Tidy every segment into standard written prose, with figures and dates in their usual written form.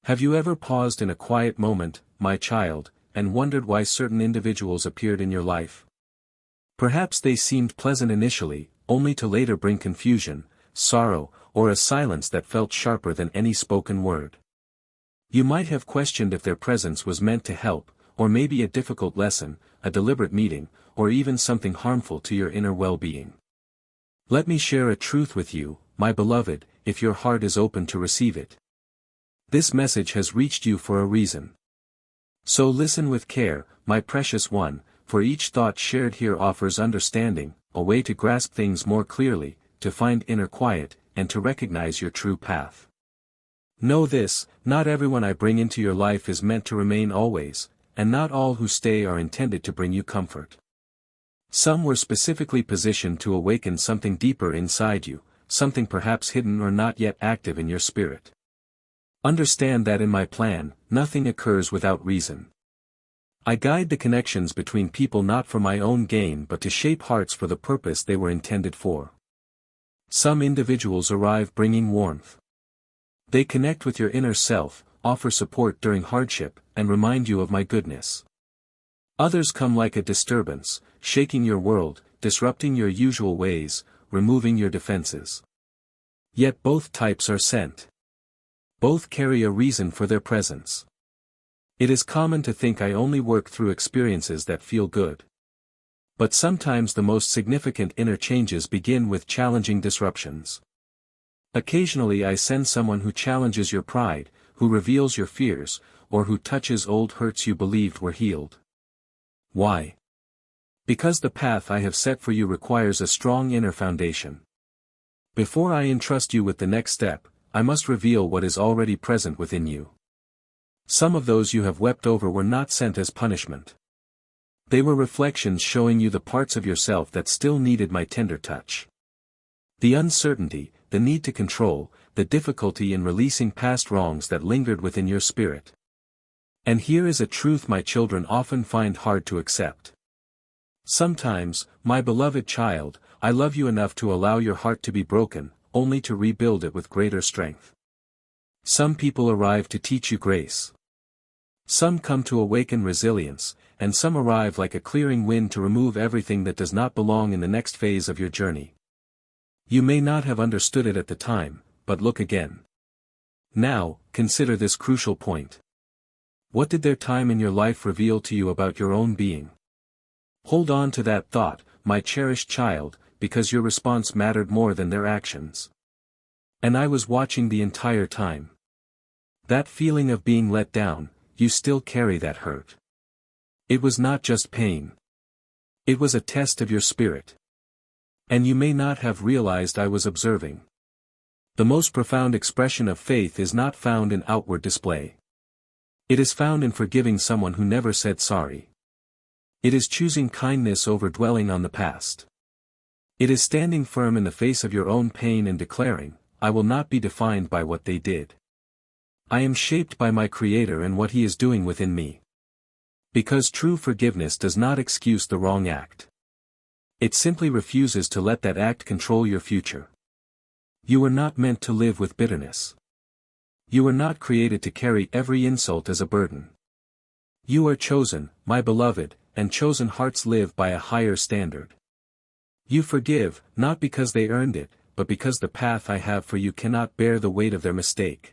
Have you ever paused in a quiet moment, my child, and wondered why certain individuals appeared in your life? Perhaps they seemed pleasant initially, only to later bring confusion, sorrow, or a silence that felt sharper than any spoken word. You might have questioned if their presence was meant to help, or maybe a difficult lesson, a deliberate meeting, or even something harmful to your inner well-being. Let me share a truth with you, my beloved, if your heart is open to receive it. This message has reached you for a reason. So listen with care, my precious one, for each thought shared here offers understanding, a way to grasp things more clearly, to find inner quiet, and to recognize your true path. Know this, not everyone I bring into your life is meant to remain always, and not all who stay are intended to bring you comfort. Some were specifically positioned to awaken something deeper inside you, something perhaps hidden or not yet active in your spirit. Understand that in my plan, nothing occurs without reason. I guide the connections between people not for my own gain but to shape hearts for the purpose they were intended for. Some individuals arrive bringing warmth. They connect with your inner self, offer support during hardship, and remind you of my goodness. Others come like a disturbance, shaking your world, disrupting your usual ways, removing your defenses. Yet both types are sent. Both carry a reason for their presence. It is common to think I only work through experiences that feel good. But sometimes the most significant inner changes begin with challenging disruptions. Occasionally I send someone who challenges your pride, who reveals your fears, or who touches old hurts you believed were healed. Why? Because the path I have set for you requires a strong inner foundation. Before I entrust you with the next step, I must reveal what is already present within you. Some of those you have wept over were not sent as punishment. They were reflections showing you the parts of yourself that still needed my tender touch. The uncertainty, the need to control, the difficulty in releasing past wrongs that lingered within your spirit. And here is a truth my children often find hard to accept. Sometimes, my beloved child, I love you enough to allow your heart to be broken, only to rebuild it with greater strength. Some people arrive to teach you grace. Some come to awaken resilience, and some arrive like a clearing wind to remove everything that does not belong in the next phase of your journey. You may not have understood it at the time, but look again. Now, consider this crucial point. What did their time in your life reveal to you about your own being? Hold on to that thought, my cherished child, because your response mattered more than their actions. And I was watching the entire time. That feeling of being let down, you still carry that hurt. It was not just pain. It was a test of your spirit. And you may not have realized I was observing. The most profound expression of faith is not found in outward display. It is found in forgiving someone who never said sorry. It is choosing kindness over dwelling on the past. It is standing firm in the face of your own pain and declaring, I will not be defined by what they did. I am shaped by my Creator and what He is doing within me. Because true forgiveness does not excuse the wrong act. It simply refuses to let that act control your future. You were not meant to live with bitterness. You were not created to carry every insult as a burden. You are chosen, my beloved, and chosen hearts live by a higher standard. You forgive, not because they earned it, but because the path I have for you cannot bear the weight of their mistake.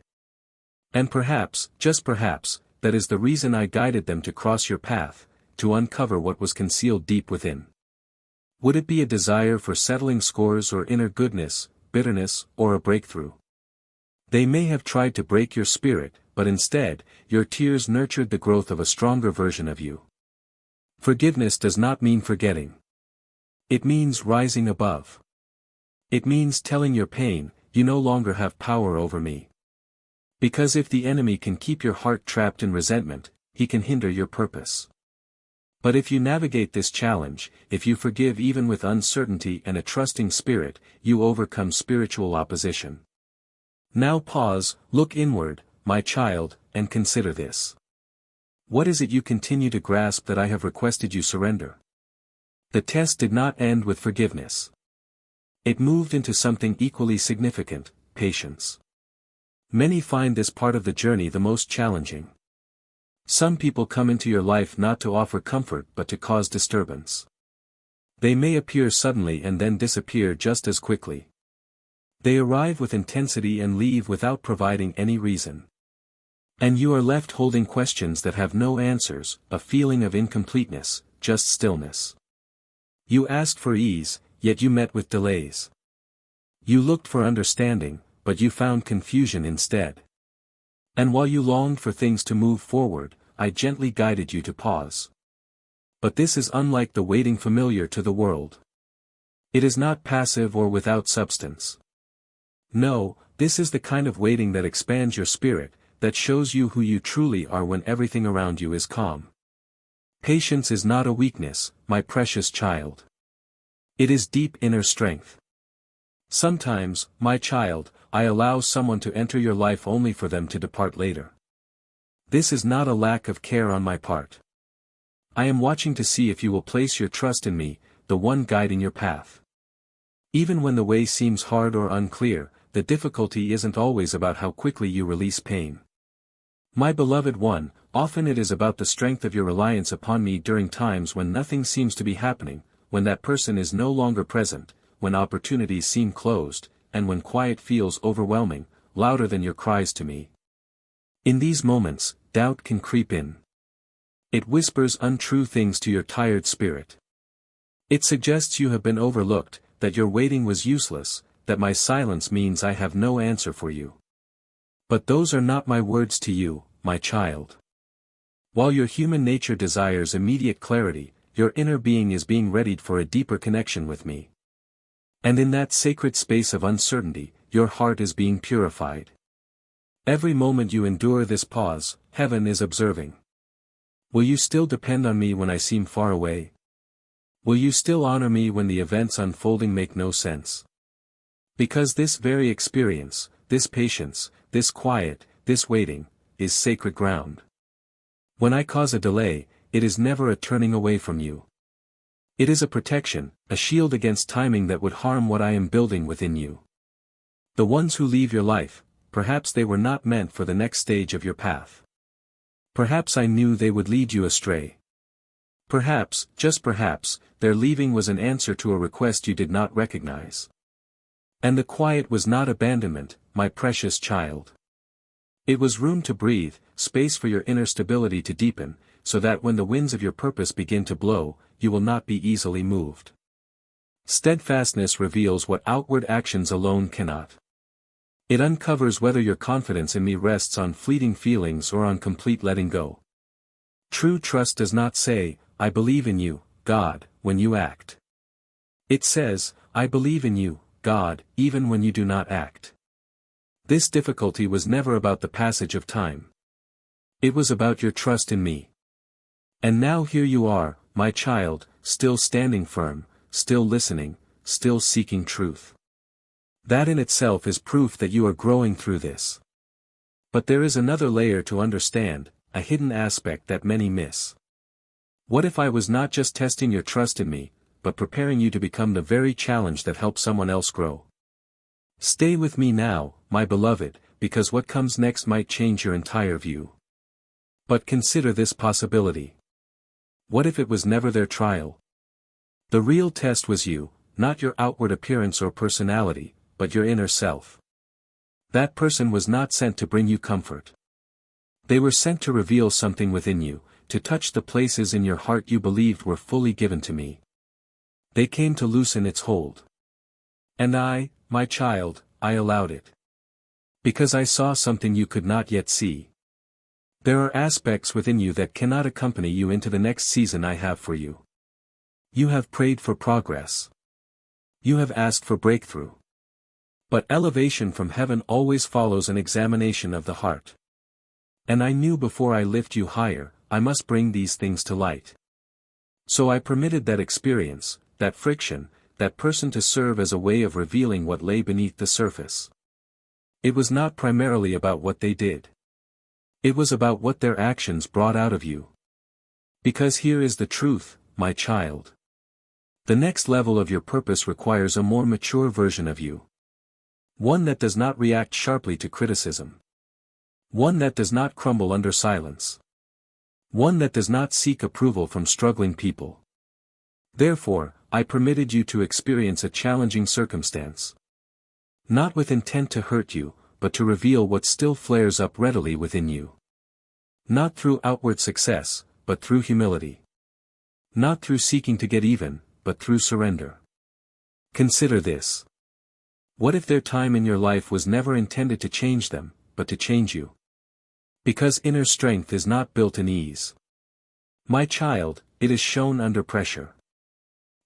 And perhaps, just perhaps, that is the reason I guided them to cross your path, to uncover what was concealed deep within. Would it be a desire for settling scores or inner goodness, bitterness, or a breakthrough? They may have tried to break your spirit, but instead, your tears nurtured the growth of a stronger version of you. Forgiveness does not mean forgetting. It means rising above. It means telling your pain, you no longer have power over me. Because if the enemy can keep your heart trapped in resentment, he can hinder your purpose. But if you navigate this challenge, if you forgive even with uncertainty and a trusting spirit, you overcome spiritual opposition. Now pause, look inward, my child, and consider this. What is it you continue to grasp that I have requested you surrender? The test did not end with forgiveness. It moved into something equally significant, patience. Many find this part of the journey the most challenging. Some people come into your life not to offer comfort but to cause disturbance. They may appear suddenly and then disappear just as quickly. They arrive with intensity and leave without providing any reason. And you are left holding questions that have no answers, a feeling of incompleteness, just stillness. You asked for ease, yet you met with delays. You looked for understanding, but you found confusion instead. And while you longed for things to move forward, I gently guided you to pause. But this is unlike the waiting familiar to the world. It is not passive or without substance. No, this is the kind of waiting that expands your spirit, that shows you who you truly are when everything around you is calm. Patience is not a weakness, my precious child. It is deep inner strength. Sometimes, my child, I allow someone to enter your life only for them to depart later. This is not a lack of care on my part. I am watching to see if you will place your trust in me, the one guiding your path. Even when the way seems hard or unclear, the difficulty isn't always about how quickly you release pain. My beloved one, often it is about the strength of your reliance upon me during times when nothing seems to be happening, when that person is no longer present, when opportunities seem closed, and when quiet feels overwhelming, louder than your cries to me. In these moments, doubt can creep in. It whispers untrue things to your tired spirit. It suggests you have been overlooked, that your waiting was useless, that my silence means I have no answer for you. But those are not my words to you, my child. While your human nature desires immediate clarity, your inner being is being readied for a deeper connection with me. And in that sacred space of uncertainty, your heart is being purified. Every moment you endure this pause, heaven is observing. Will you still depend on me when I seem far away? Will you still honor me when the events unfolding make no sense? Because this very experience, this patience, this quiet, this waiting, is sacred ground. When I cause a delay, it is never a turning away from you. It is a protection, a shield against timing that would harm what I am building within you. The ones who leave your life, perhaps they were not meant for the next stage of your path. Perhaps I knew they would lead you astray. Perhaps, just perhaps, their leaving was an answer to a request you did not recognize. And the quiet was not abandonment, my precious child. It was room to breathe, space for your inner stability to deepen, so that when the winds of your purpose begin to blow, you will not be easily moved. Steadfastness reveals what outward actions alone cannot. It uncovers whether your confidence in me rests on fleeting feelings or on complete letting go. True trust does not say, I believe in you, God, when you act. It says, I believe in you, God, even when you do not act. This difficulty was never about the passage of time. It was about your trust in me. And now here you are, my child, still standing firm, still listening, still seeking truth. That in itself is proof that you are growing through this. But there is another layer to understand, a hidden aspect that many miss. What if I was not just testing your trust in me, but preparing you to become the very challenge that helps someone else grow? Stay with me now, my beloved, because what comes next might change your entire view. But consider this possibility. What if it was never their trial? The real test was you, not your outward appearance or personality, but your inner self. That person was not sent to bring you comfort. They were sent to reveal something within you, to touch the places in your heart you believed were fully given to me. They came to loosen its hold. And I, my child, I allowed it. Because I saw something you could not yet see. There are aspects within you that cannot accompany you into the next season I have for you. You have prayed for progress. You have asked for breakthrough. But elevation from heaven always follows an examination of the heart. And I knew before I lift you higher, I must bring these things to light. So I permitted that experience, that friction, that person to serve as a way of revealing what lay beneath the surface. It was not primarily about what they did. It was about what their actions brought out of you. Because here is the truth, my child. The next level of your purpose requires a more mature version of you. One that does not react sharply to criticism. One that does not crumble under silence. One that does not seek approval from struggling people. Therefore, I permitted you to experience a challenging circumstance. Not with intent to hurt you, but to reveal what still flares up readily within you. Not through outward success, but through humility. Not through seeking to get even, but through surrender. Consider this. What if their time in your life was never intended to change them, but to change you? Because inner strength is not built in ease. My child, it is shown under pressure.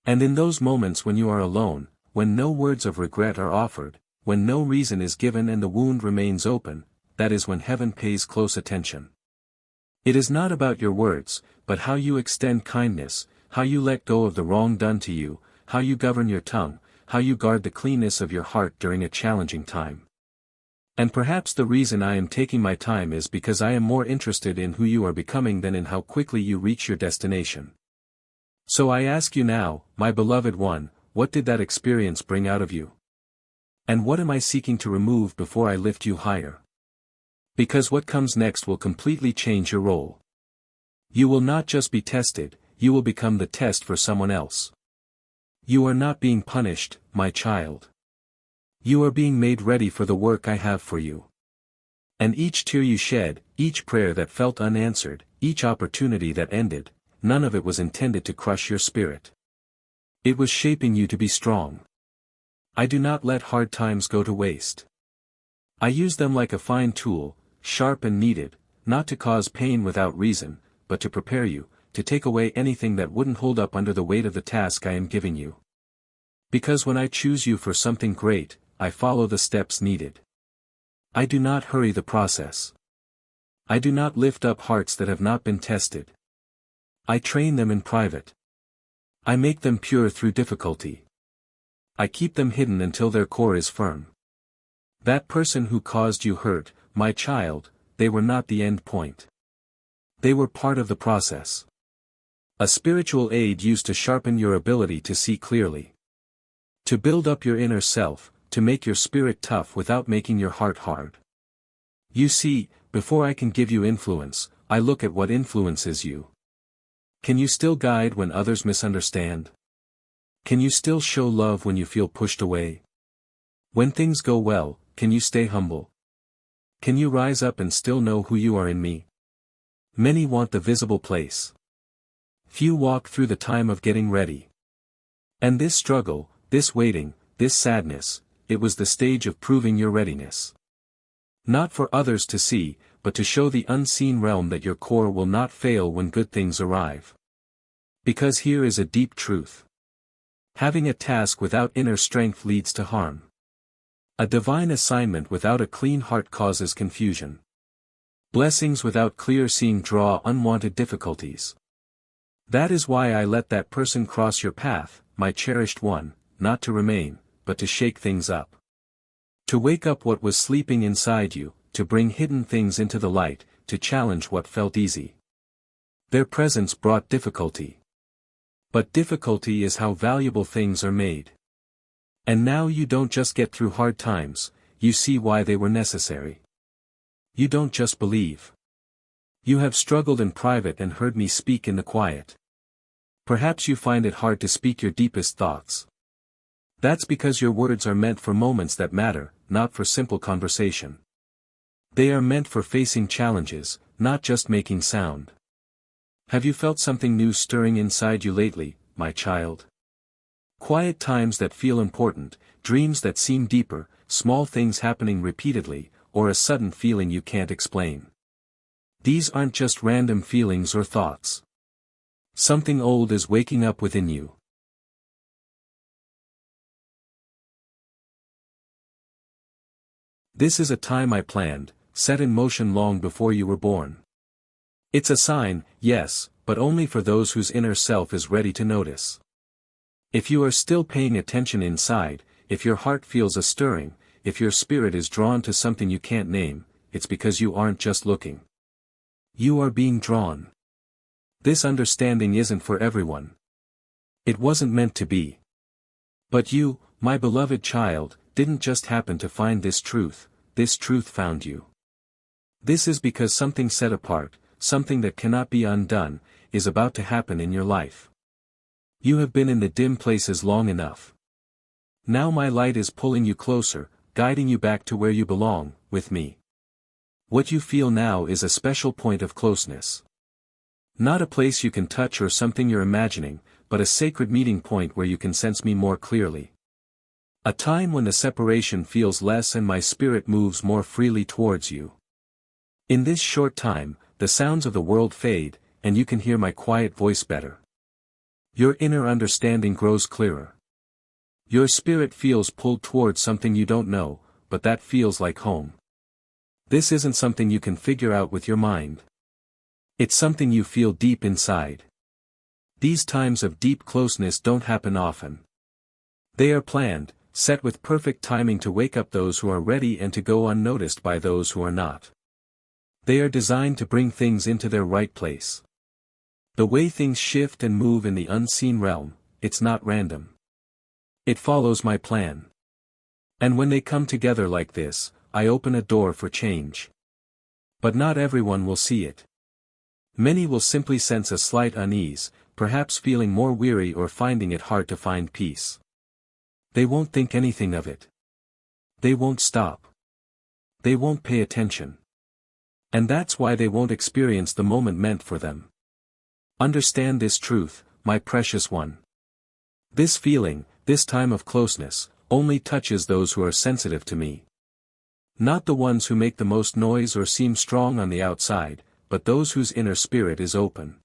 And in those moments when you are alone, when no words of regret are offered, when no reason is given and the wound remains open, that is when heaven pays close attention. It is not about your words, but how you extend kindness, how you let go of the wrong done to you, how you govern your tongue, how you guard the cleanness of your heart during a challenging time. And perhaps the reason I am taking my time is because I am more interested in who you are becoming than in how quickly you reach your destination. So I ask you now, my beloved one, what did that experience bring out of you? And what am I seeking to remove before I lift you higher? Because what comes next will completely change your role. You will not just be tested, you will become the test for someone else. You are not being punished, my child. You are being made ready for the work I have for you. And each tear you shed, each prayer that felt unanswered, each opportunity that ended, none of it was intended to crush your spirit. It was shaping you to be strong. I do not let hard times go to waste. I use them like a fine tool, sharp and needed, not to cause pain without reason, but to prepare you, to take away anything that wouldn't hold up under the weight of the task I am giving you. Because when I choose you for something great, I follow the steps needed. I do not hurry the process. I do not lift up hearts that have not been tested. I train them in private. I make them pure through difficulty. I keep them hidden until their core is firm. That person who caused you hurt, my child, they were not the end point. They were part of the process. A spiritual aid used to sharpen your ability to see clearly. To build up your inner self, to make your spirit tough without making your heart hard. You see, before I can give you influence, I look at what influences you. Can you still guide when others misunderstand? Can you still show love when you feel pushed away? When things go well, can you stay humble? Can you rise up and still know who you are in me? Many want the visible place. Few walk through the time of getting ready. And this struggle, this waiting, this sadness, it was the stage of proving your readiness. Not for others to see, but to show the unseen realm that your core will not fail when good things arrive. Because here is a deep truth. Having a task without inner strength leads to harm. A divine assignment without a clean heart causes confusion. Blessings without clear seeing draw unwanted difficulties. That is why I let that person cross your path, my cherished one, not to remain, but to shake things up. To wake up what was sleeping inside you, to bring hidden things into the light, to challenge what felt easy. Their presence brought difficulty. But difficulty is how valuable things are made. And now you don't just get through hard times, you see why they were necessary. You don't just believe. You have struggled in private and heard me speak in the quiet. Perhaps you find it hard to speak your deepest thoughts. That's because your words are meant for moments that matter, not for simple conversation. They are meant for facing challenges, not just making sound. Have you felt something new stirring inside you lately, my child? Quiet times that feel important, dreams that seem deeper, small things happening repeatedly, or a sudden feeling you can't explain. These aren't just random feelings or thoughts. Something old is waking up within you. This is a time I planned, set in motion long before you were born. It's a sign, yes, but only for those whose inner self is ready to notice. If you are still paying attention inside, if your heart feels a stirring, if your spirit is drawn to something you can't name, it's because you aren't just looking. You are being drawn. This understanding isn't for everyone. It wasn't meant to be. But you, my beloved child, didn't just happen to find this truth found you. This is because something set apart, something that cannot be undone, is about to happen in your life. You have been in the dim places long enough. Now my light is pulling you closer, guiding you back to where you belong, with me. What you feel now is a special point of closeness. Not a place you can touch or something you're imagining, but a sacred meeting point where you can sense me more clearly. A time when the separation feels less and my spirit moves more freely towards you. In this short time, the sounds of the world fade, and you can hear my quiet voice better. Your inner understanding grows clearer. Your spirit feels pulled towards something you don't know, but that feels like home. This isn't something you can figure out with your mind. It's something you feel deep inside. These times of deep closeness don't happen often. They are planned, set with perfect timing to wake up those who are ready and to go unnoticed by those who are not. They are designed to bring things into their right place. The way things shift and move in the unseen realm, it's not random. It follows my plan. And when they come together like this, I open a door for change. But not everyone will see it. Many will simply sense a slight unease, perhaps feeling more weary or finding it hard to find peace. They won't think anything of it. They won't stop. They won't pay attention. And that's why they won't experience the moment meant for them. Understand this truth, my precious one. This feeling, this time of closeness, only touches those who are sensitive to me. Not the ones who make the most noise or seem strong on the outside, but those whose inner spirit is open.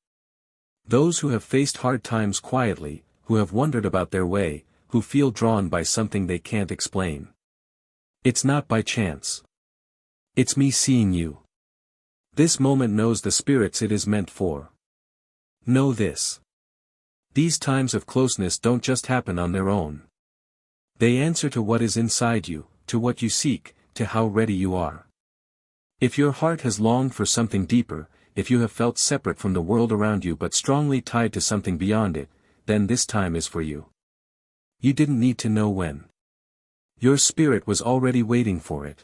Those who have faced hard times quietly, who have wondered about their way, who feel drawn by something they can't explain. It's not by chance. It's me seeing you. This moment knows the spirits it is meant for. Know this. These times of closeness don't just happen on their own. They answer to what is inside you, to what you seek, to how ready you are. If your heart has longed for something deeper, if you have felt separate from the world around you but strongly tied to something beyond it, then this time is for you. You didn't need to know when. Your spirit was already waiting for it.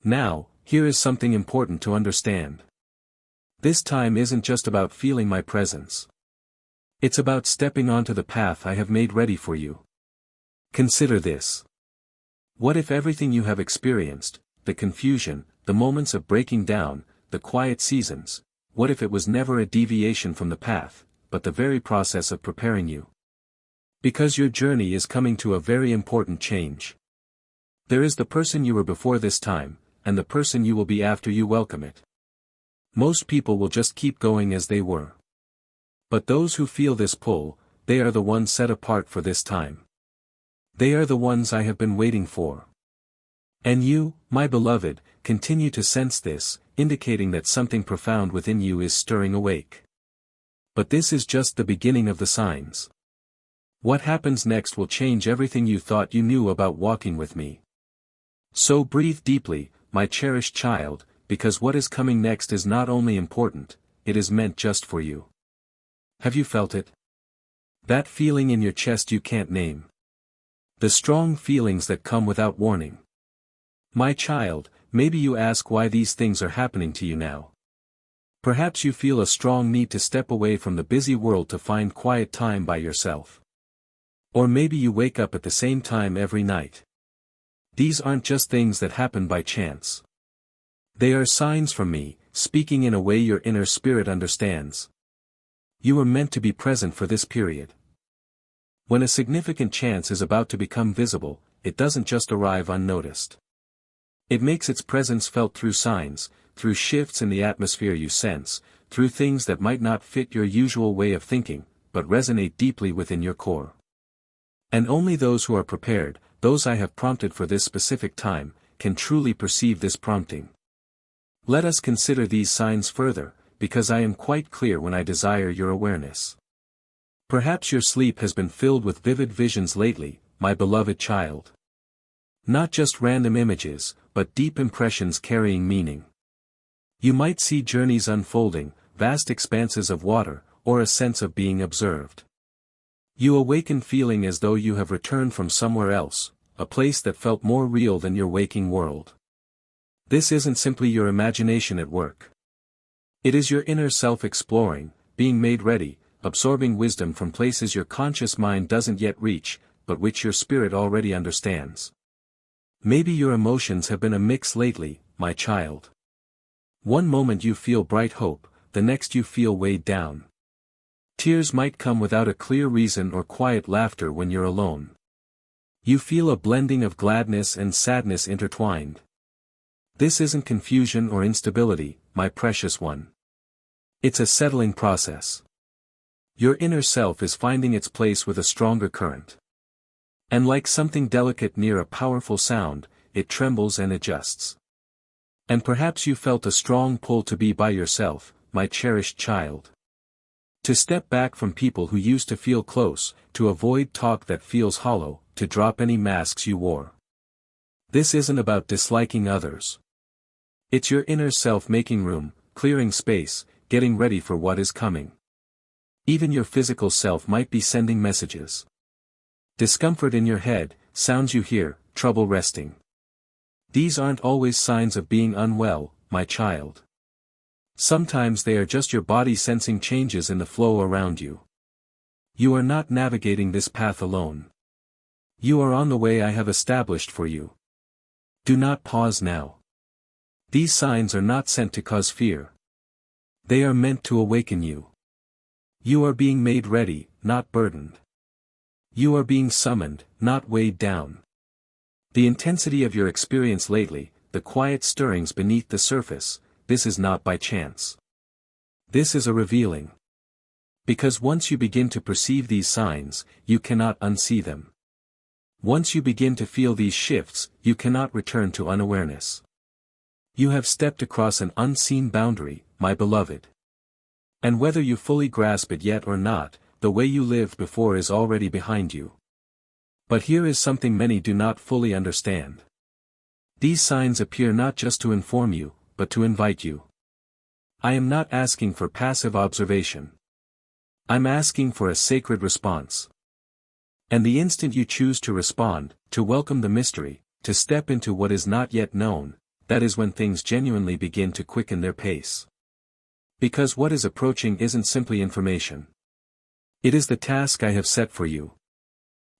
Now, here is something important to understand. This time isn't just about feeling my presence. It's about stepping onto the path I have made ready for you. Consider this. What if everything you have experienced, the confusion, the moments of breaking down, the quiet seasons, what if it was never a deviation from the path, but the very process of preparing you? Because your journey is coming to a very important change. There is the person you were before this time, and the person you will be after you welcome it. Most people will just keep going as they were. But those who feel this pull, they are the ones set apart for this time. They are the ones I have been waiting for. And you, my beloved, continue to sense this, indicating that something profound within you is stirring awake. But this is just the beginning of the signs. What happens next will change everything you thought you knew about walking with me. So breathe deeply, my cherished child, because what is coming next is not only important, it is meant just for you. Have you felt it? That feeling in your chest you can't name. The strong feelings that come without warning. My child, maybe you ask why these things are happening to you now. Perhaps you feel a strong need to step away from the busy world to find quiet time by yourself. Or maybe you wake up at the same time every night. These aren't just things that happen by chance. They are signs from me, speaking in a way your inner spirit understands. You are meant to be present for this period. When a significant chance is about to become visible, it doesn't just arrive unnoticed. It makes its presence felt through signs, through shifts in the atmosphere you sense, through things that might not fit your usual way of thinking, but resonate deeply within your core. And only those who are prepared, those I have prompted for this specific time, can truly perceive this prompting. Let us consider these signs further, because I am quite clear when I desire your awareness. Perhaps your sleep has been filled with vivid visions lately, my beloved child. Not just random images, but deep impressions carrying meaning. You might see journeys unfolding, vast expanses of water, or a sense of being observed. You awaken feeling as though you have returned from somewhere else, a place that felt more real than your waking world. This isn't simply your imagination at work. It is your inner self exploring, being made ready, absorbing wisdom from places your conscious mind doesn't yet reach, but which your spirit already understands. Maybe your emotions have been a mix lately, my child. One moment you feel bright hope, the next you feel weighed down. Tears might come without a clear reason or quiet laughter when you're alone. You feel a blending of gladness and sadness intertwined. This isn't confusion or instability, my precious one. It's a settling process. Your inner self is finding its place with a stronger current. And like something delicate near a powerful sound, it trembles and adjusts. And perhaps you felt a strong pull to be by yourself, my cherished child. To step back from people who used to feel close, to avoid talk that feels hollow, to drop any masks you wore. This isn't about disliking others. It's your inner self making room, clearing space, getting ready for what is coming. Even your physical self might be sending messages. Discomfort in your head, sounds you hear, trouble resting. These aren't always signs of being unwell, my child. Sometimes they are just your body sensing changes in the flow around you. You are not navigating this path alone. You are on the way I have established for you. Do not pause now. These signs are not sent to cause fear. They are meant to awaken you. You are being made ready, not burdened. You are being summoned, not weighed down. The intensity of your experience lately, the quiet stirrings beneath the surface, this is not by chance. This is a revealing. Because once you begin to perceive these signs, you cannot unsee them. Once you begin to feel these shifts, you cannot return to unawareness. You have stepped across an unseen boundary, my beloved. And whether you fully grasp it yet or not, the way you lived before is already behind you. But here is something many do not fully understand. These signs appear not just to inform you, but to invite you. I am not asking for passive observation. I'm asking for a sacred response. And the instant you choose to respond, to welcome the mystery, to step into what is not yet known, that is when things genuinely begin to quicken their pace. Because what is approaching isn't simply information. It is the task I have set for you.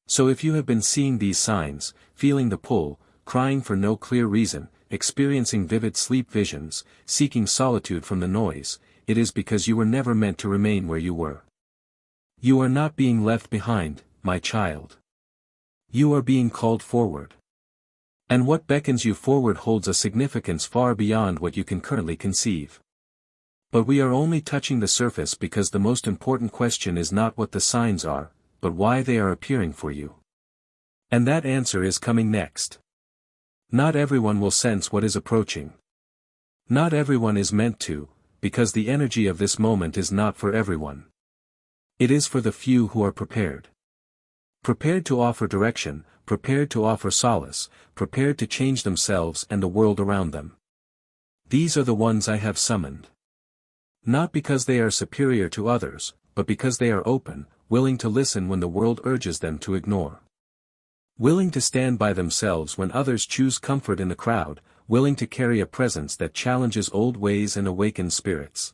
So if you have been seeing these signs, feeling the pull, crying for no clear reason, experiencing vivid sleep visions, seeking solitude from the noise, it is because you were never meant to remain where you were. You are not being left behind, my child. You are being called forward. And what beckons you forward holds a significance far beyond what you can currently conceive. But we are only touching the surface because the most important question is not what the signs are, but why they are appearing for you. And that answer is coming next. Not everyone will sense what is approaching. Not everyone is meant to, because the energy of this moment is not for everyone. It is for the few who are prepared. Prepared to offer direction, prepared to offer solace, prepared to change themselves and the world around them. These are the ones I have summoned. Not because they are superior to others, but because they are open, willing to listen when the world urges them to ignore. Willing to stand by themselves when others choose comfort in the crowd, willing to carry a presence that challenges old ways and awakens spirits.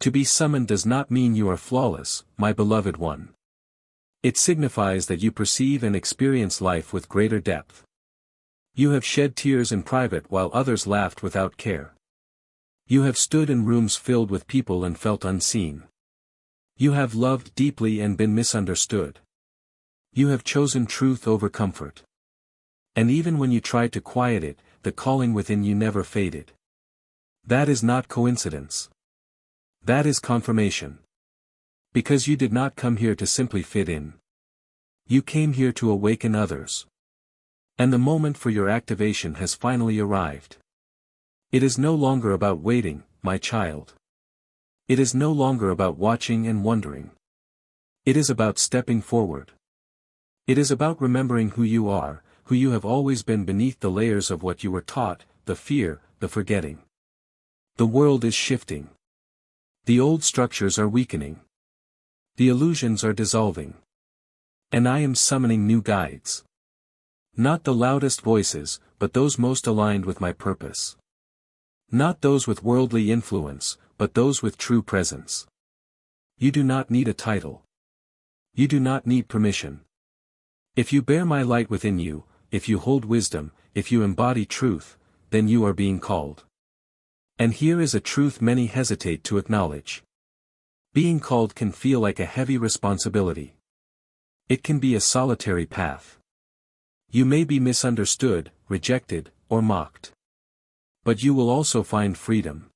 To be summoned does not mean you are flawless, my beloved one. It signifies that you perceive and experience life with greater depth. You have shed tears in private while others laughed without care. You have stood in rooms filled with people and felt unseen. You have loved deeply and been misunderstood. You have chosen truth over comfort. And even when you tried to quiet it, the calling within you never faded. That is not coincidence. That is confirmation. Because you did not come here to simply fit in. You came here to awaken others. And the moment for your activation has finally arrived. It is no longer about waiting, my child. It is no longer about watching and wondering. It is about stepping forward. It is about remembering who you are, who you have always been beneath the layers of what you were taught, the fear, the forgetting. The world is shifting. The old structures are weakening. The illusions are dissolving. And I am summoning new guides. Not the loudest voices, but those most aligned with my purpose. Not those with worldly influence, but those with true presence. You do not need a title. You do not need permission. If you bear my light within you, if you hold wisdom, if you embody truth, then you are being called. And here is a truth many hesitate to acknowledge. Being called can feel like a heavy responsibility. It can be a solitary path. You may be misunderstood, rejected, or mocked. But you will also find freedom.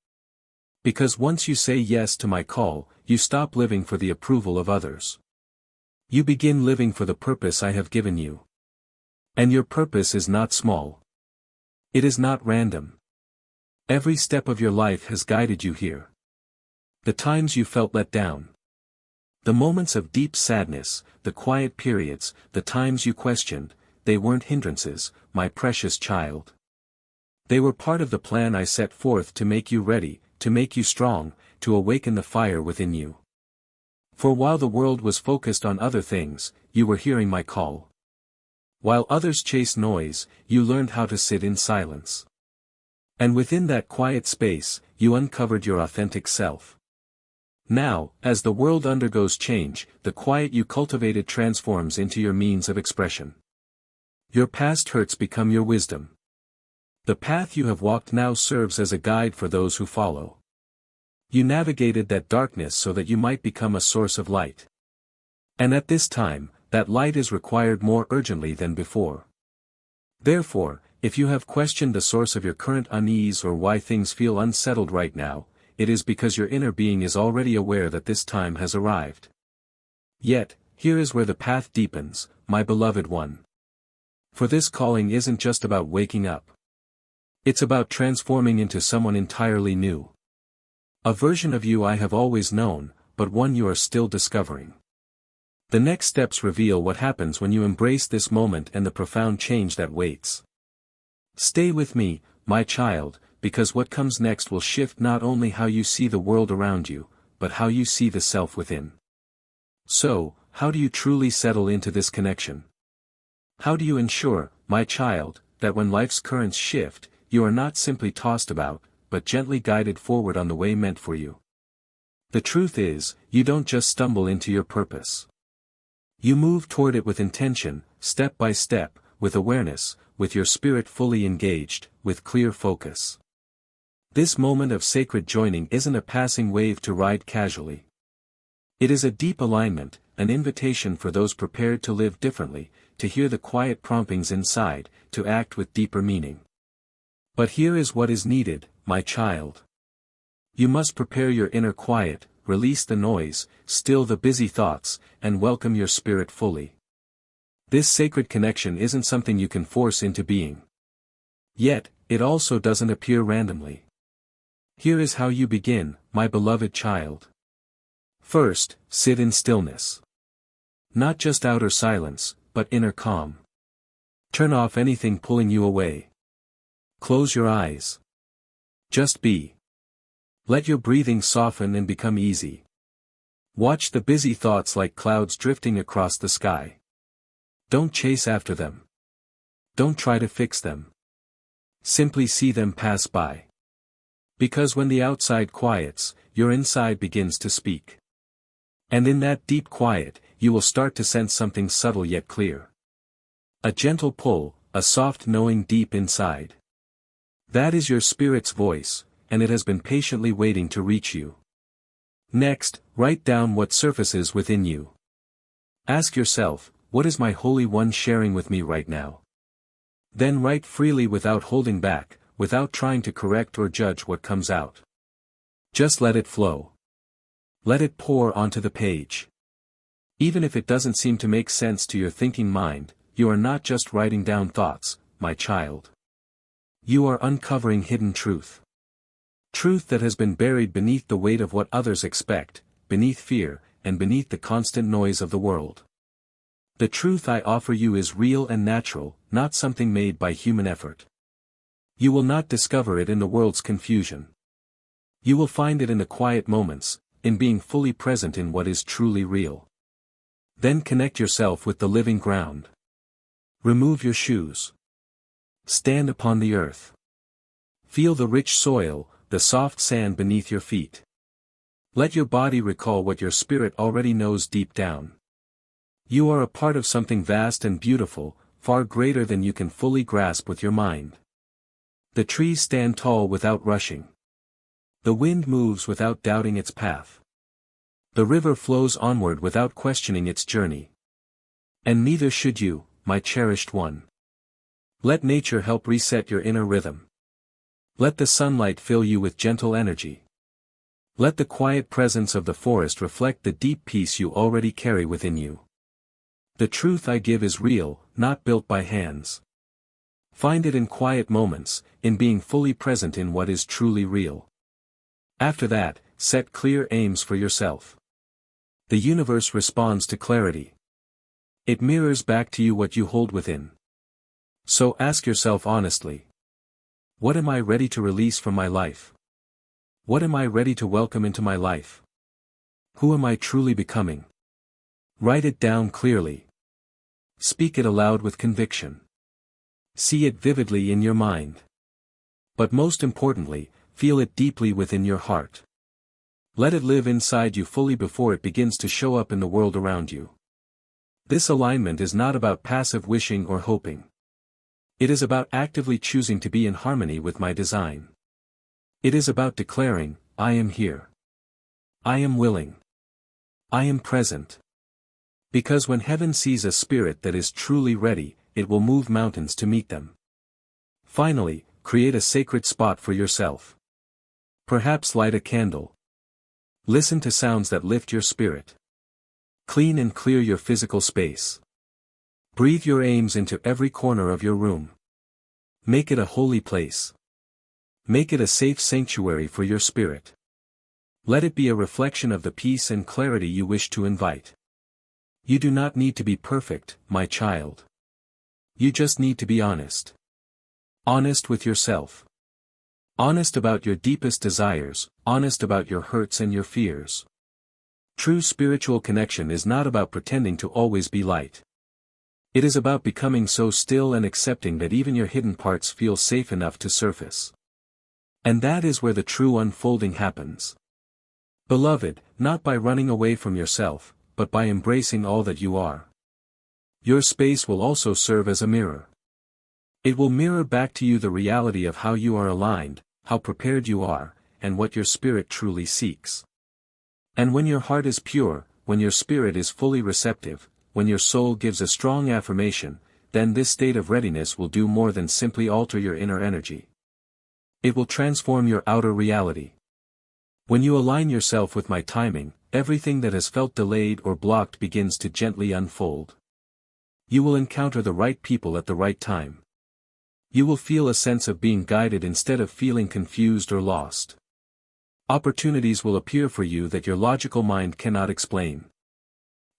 Because once you say yes to my call, you stop living for the approval of others. You begin living for the purpose I have given you. And your purpose is not small. It is not random. Every step of your life has guided you here. The times you felt let down. The moments of deep sadness, the quiet periods, the times you questioned, they weren't hindrances, my precious child. They were part of the plan I set forth to make you ready, to make you strong, to awaken the fire within you. For while the world was focused on other things, you were hearing my call. While others chased noise, you learned how to sit in silence. And within that quiet space, you uncovered your authentic self. Now, as the world undergoes change, the quiet you cultivated transforms into your means of expression. Your past hurts become your wisdom. The path you have walked now serves as a guide for those who follow. You navigated that darkness so that you might become a source of light. And at this time, that light is required more urgently than before. Therefore, if you have questioned the source of your current unease or why things feel unsettled right now, it is because your inner being is already aware that this time has arrived. Yet, here is where the path deepens, my beloved one. For this calling isn't just about waking up. It's about transforming into someone entirely new. A version of you I have always known, but one you are still discovering. The next steps reveal what happens when you embrace this moment and the profound change that waits. Stay with me, my child, because what comes next will shift not only how you see the world around you, but how you see the self within. So, how do you truly settle into this connection? How do you ensure, my child, that when life's currents shift, you are not simply tossed about, but gently guided forward on the way meant for you? The truth is, you don't just stumble into your purpose. You move toward it with intention, step by step, with awareness, with your spirit fully engaged, with clear focus. This moment of sacred joining isn't a passing wave to ride casually. It is a deep alignment, an invitation for those prepared to live differently, to hear the quiet promptings inside, to act with deeper meaning. But here is what is needed, my child. You must prepare your inner quiet, release the noise, still the busy thoughts, and welcome your spirit fully. This sacred connection isn't something you can force into being. Yet, it also doesn't appear randomly. Here is how you begin, my beloved child. First, sit in stillness. Not just outer silence, but inner calm. Turn off anything pulling you away. Close your eyes. Just be. Let your breathing soften and become easy. Watch the busy thoughts like clouds drifting across the sky. Don't chase after them. Don't try to fix them. Simply see them pass by. Because when the outside quiets, your inside begins to speak. And in that deep quiet, you will start to sense something subtle yet clear. A gentle pull, a soft knowing deep inside. That is your spirit's voice, and it has been patiently waiting to reach you. Next, write down what surfaces within you. Ask yourself, what is my Holy One sharing with me right now? Then write freely without holding back, without trying to correct or judge what comes out. Just let it flow. Let it pour onto the page. Even if it doesn't seem to make sense to your thinking mind, you are not just writing down thoughts, my child. You are uncovering hidden truth. Truth that has been buried beneath the weight of what others expect, beneath fear, and beneath the constant noise of the world. The truth I offer you is real and natural, not something made by human effort. You will not discover it in the world's confusion. You will find it in the quiet moments, in being fully present in what is truly real. Then connect yourself with the living ground. Remove your shoes. Stand upon the earth. Feel the rich soil, the soft sand beneath your feet. Let your body recall what your spirit already knows deep down. You are a part of something vast and beautiful, far greater than you can fully grasp with your mind. The trees stand tall without rushing. The wind moves without doubting its path. The river flows onward without questioning its journey. And neither should you, my cherished one. Let nature help reset your inner rhythm. Let the sunlight fill you with gentle energy. Let the quiet presence of the forest reflect the deep peace you already carry within you. The truth I give is real, not built by hands. Find it in quiet moments, in being fully present in what is truly real. After that, set clear aims for yourself. The universe responds to clarity. It mirrors back to you what you hold within. So ask yourself honestly. What am I ready to release from my life? What am I ready to welcome into my life? Who am I truly becoming? Write it down clearly. Speak it aloud with conviction. See it vividly in your mind. But most importantly, feel it deeply within your heart. Let it live inside you fully before it begins to show up in the world around you. This alignment is not about passive wishing or hoping. It is about actively choosing to be in harmony with my design. It is about declaring, I am here. I am willing. I am present. Because when heaven sees a spirit that is truly ready, it will move mountains to meet them. Finally, create a sacred spot for yourself. Perhaps light a candle. Listen to sounds that lift your spirit. Clean and clear your physical space. Breathe your aims into every corner of your room. Make it a holy place. Make it a safe sanctuary for your spirit. Let it be a reflection of the peace and clarity you wish to invite. You do not need to be perfect, my child. You just need to be honest. Honest with yourself. Honest about your deepest desires, honest about your hurts and your fears. True spiritual connection is not about pretending to always be light. It is about becoming so still and accepting that even your hidden parts feel safe enough to surface. And that is where the true unfolding happens. Beloved, not by running away from yourself, but by embracing all that you are. Your space will also serve as a mirror. It will mirror back to you the reality of how you are aligned, how prepared you are, and what your spirit truly seeks. And when your heart is pure, when your spirit is fully receptive, when your soul gives a strong affirmation, then this state of readiness will do more than simply alter your inner energy. It will transform your outer reality. When you align yourself with my timing, everything that has felt delayed or blocked begins to gently unfold. You will encounter the right people at the right time. You will feel a sense of being guided instead of feeling confused or lost. Opportunities will appear for you that your logical mind cannot explain.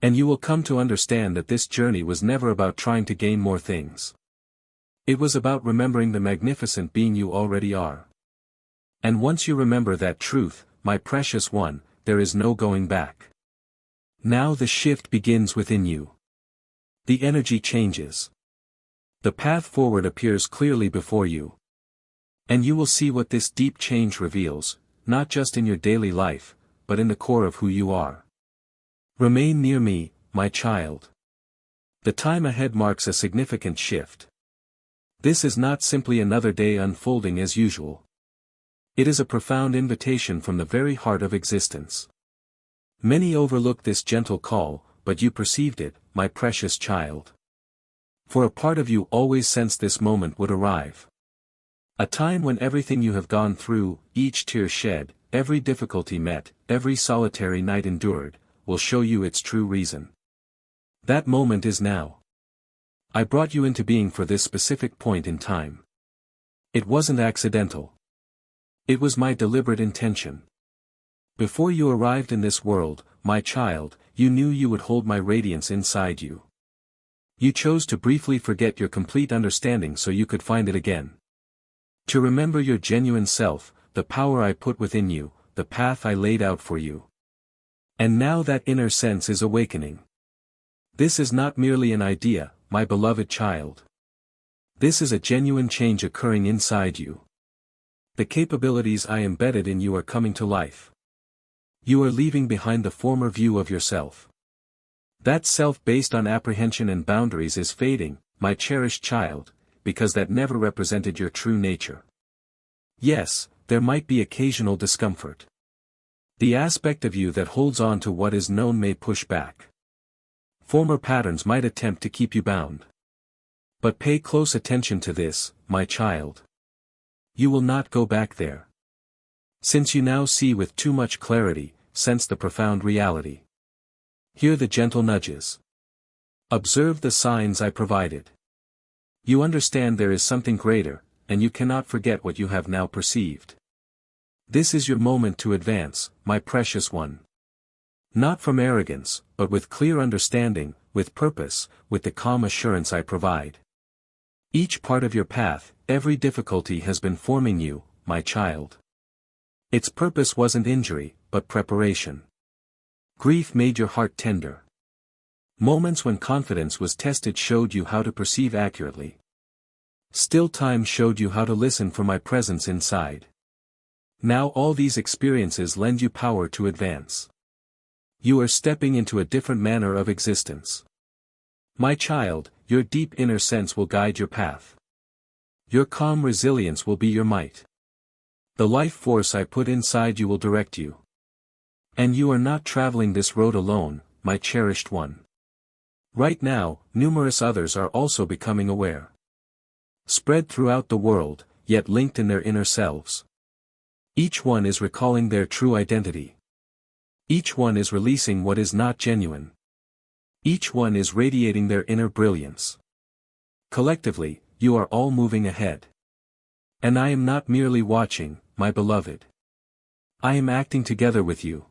And you will come to understand that this journey was never about trying to gain more things. It was about remembering the magnificent being you already are. And once you remember that truth, my precious one, there is no going back. Now the shift begins within you. The energy changes. The path forward appears clearly before you. And you will see what this deep change reveals, not just in your daily life, but in the core of who you are. Remain near me, my child. The time ahead marks a significant shift. This is not simply another day unfolding as usual. It is a profound invitation from the very heart of existence. Many overlook this gentle call, but you perceived it, my precious child. For a part of you always sensed this moment would arrive. A time when everything you have gone through, each tear shed, every difficulty met, every solitary night endured, will show you its true reason. That moment is now. I brought you into being for this specific point in time. It wasn't accidental. It was my deliberate intention. Before you arrived in this world, my child, you knew you would hold my radiance inside you. You chose to briefly forget your complete understanding so you could find it again. To remember your genuine self, the power I put within you, the path I laid out for you. And now that inner sense is awakening. This is not merely an idea, my beloved child. This is a genuine change occurring inside you. The capabilities I embedded in you are coming to life. You are leaving behind the former view of yourself. That self based on apprehension and boundaries is fading, my cherished child, because that never represented your true nature. Yes, there might be occasional discomfort. The aspect of you that holds on to what is known may push back. Former patterns might attempt to keep you bound. But pay close attention to this, my child. You will not go back there. Since you now see with too much clarity, sense the profound reality. Hear the gentle nudges. Observe the signs I provided. You understand there is something greater, and you cannot forget what you have now perceived. This is your moment to advance, my precious one. Not from arrogance, but with clear understanding, with purpose, with the calm assurance I provide. Each part of your path, every difficulty has been forming you, my child. Its purpose wasn't injury, but preparation. Grief made your heart tender. Moments when confidence was tested showed you how to perceive accurately. Still time showed you how to listen for my presence inside. Now all these experiences lend you power to advance. You are stepping into a different manner of existence. My child, your deep inner sense will guide your path. Your calm resilience will be your might. The life force I put inside you will direct you. And you are not traveling this road alone, my cherished one. Right now, numerous others are also becoming aware. Spread throughout the world, yet linked in their inner selves. Each one is recalling their true identity. Each one is releasing what is not genuine. Each one is radiating their inner brilliance. Collectively, you are all moving ahead. And I am not merely watching, my beloved. I am acting together with you.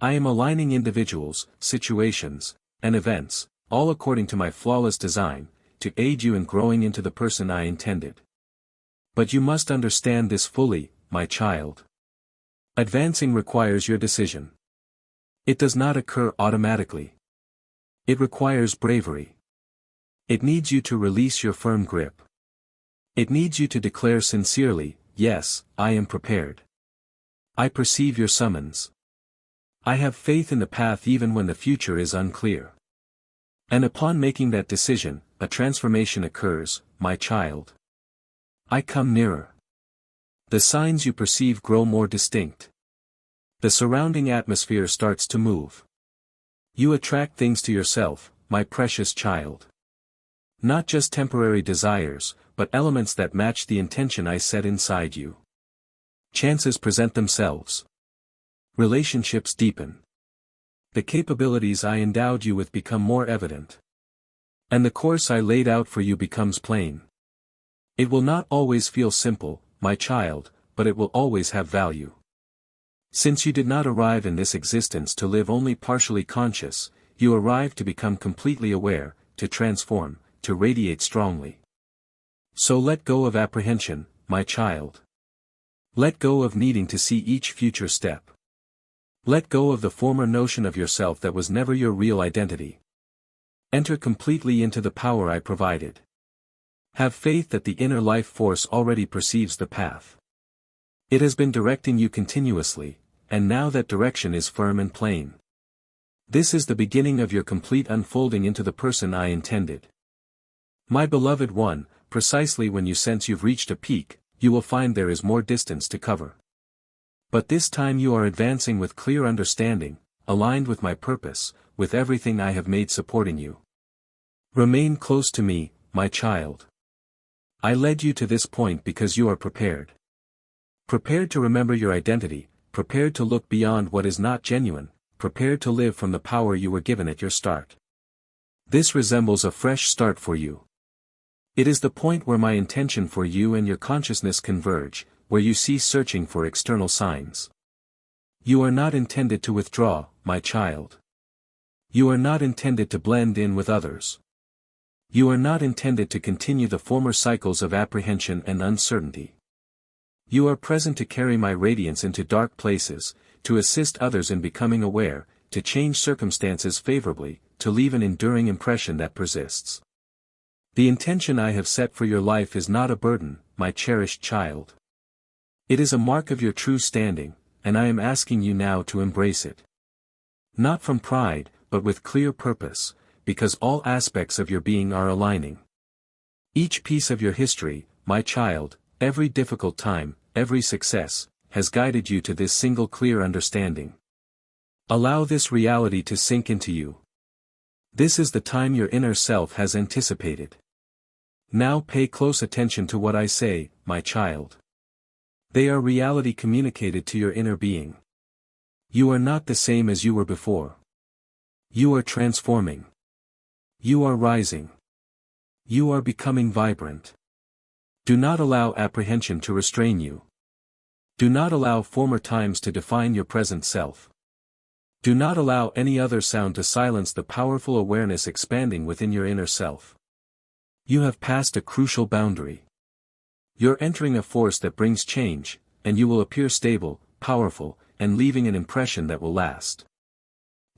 I am aligning individuals, situations, and events, all according to my flawless design, to aid you in growing into the person I intended. But you must understand this fully, my child. Advancing requires your decision. It does not occur automatically. It requires bravery. It needs you to release your firm grip. It needs you to declare sincerely, yes, I am prepared. I perceive your summons. I have faith in the path even when the future is unclear. And upon making that decision, a transformation occurs, my child. I come nearer. The signs you perceive grow more distinct. The surrounding atmosphere starts to move. You attract things to yourself, my precious child. Not just temporary desires, but elements that match the intention I set inside you. Chances present themselves. Relationships deepen. The capabilities I endowed you with become more evident. And the course I laid out for you becomes plain. It will not always feel simple, my child, but it will always have value. Since you did not arrive in this existence to live only partially conscious, you arrived to become completely aware, to transform, to radiate strongly. So let go of apprehension, my child. Let go of needing to see each future step. Let go of the former notion of yourself that was never your real identity. Enter completely into the power I provided. Have faith that the inner life force already perceives the path. It has been directing you continuously, and now that direction is firm and plain. This is the beginning of your complete unfolding into the person I intended. My beloved one, precisely when you sense you've reached a peak, you will find there is more distance to cover. But this time you are advancing with clear understanding, aligned with my purpose, with everything I have made supporting you. Remain close to me, my child. I led you to this point because you are prepared. Prepared to remember your identity, prepared to look beyond what is not genuine, prepared to live from the power you were given at your start. This resembles a fresh start for you. It is the point where my intention for you and your consciousness converge, where you cease searching for external signs. You are not intended to withdraw, my child. You are not intended to blend in with others. You are not intended to continue the former cycles of apprehension and uncertainty. You are present to carry my radiance into dark places, to assist others in becoming aware, to change circumstances favorably, to leave an enduring impression that persists. The intention I have set for your life is not a burden, my cherished child. It is a mark of your true standing, and I am asking you now to embrace it. Not from pride, but with clear purpose, because all aspects of your being are aligning. Each piece of your history, my child, every difficult time, every success, has guided you to this single clear understanding. Allow this reality to sink into you. This is the time your inner self has anticipated. Now pay close attention to what I say, my child. They are reality communicated to your inner being. You are not the same as you were before. You are transforming. You are rising. You are becoming vibrant. Do not allow apprehension to restrain you. Do not allow former times to define your present self. Do not allow any other sound to silence the powerful awareness expanding within your inner self. You have passed a crucial boundary. You're entering a force that brings change, and you will appear stable, powerful, and leaving an impression that will last.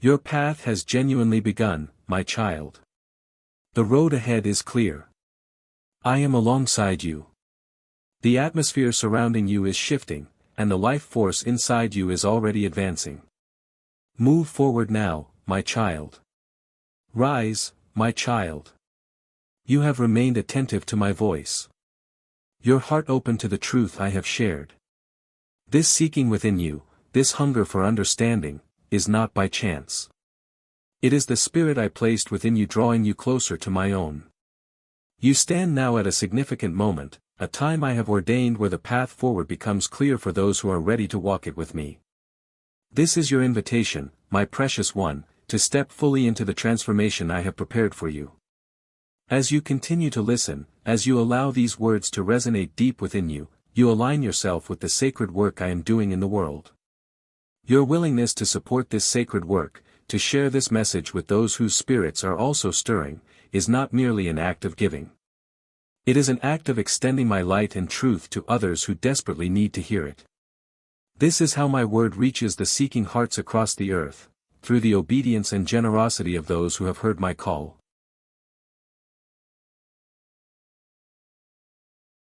Your path has genuinely begun, my child. The road ahead is clear. I am alongside you. The atmosphere surrounding you is shifting, and the life force inside you is already advancing. Move forward now, my child. Rise, my child. You have remained attentive to my voice. Your heart open to the truth I have shared. This seeking within you, this hunger for understanding, is not by chance. It is the spirit I placed within you drawing you closer to my own. You stand now at a significant moment, a time I have ordained where the path forward becomes clear for those who are ready to walk it with me. This is your invitation, my precious one, to step fully into the transformation I have prepared for you. As you continue to listen, as you allow these words to resonate deep within you, you align yourself with the sacred work I am doing in the world. Your willingness to support this sacred work, to share this message with those whose spirits are also stirring, is not merely an act of giving. It is an act of extending my light and truth to others who desperately need to hear it. This is how my word reaches the seeking hearts across the earth, through the obedience and generosity of those who have heard my call.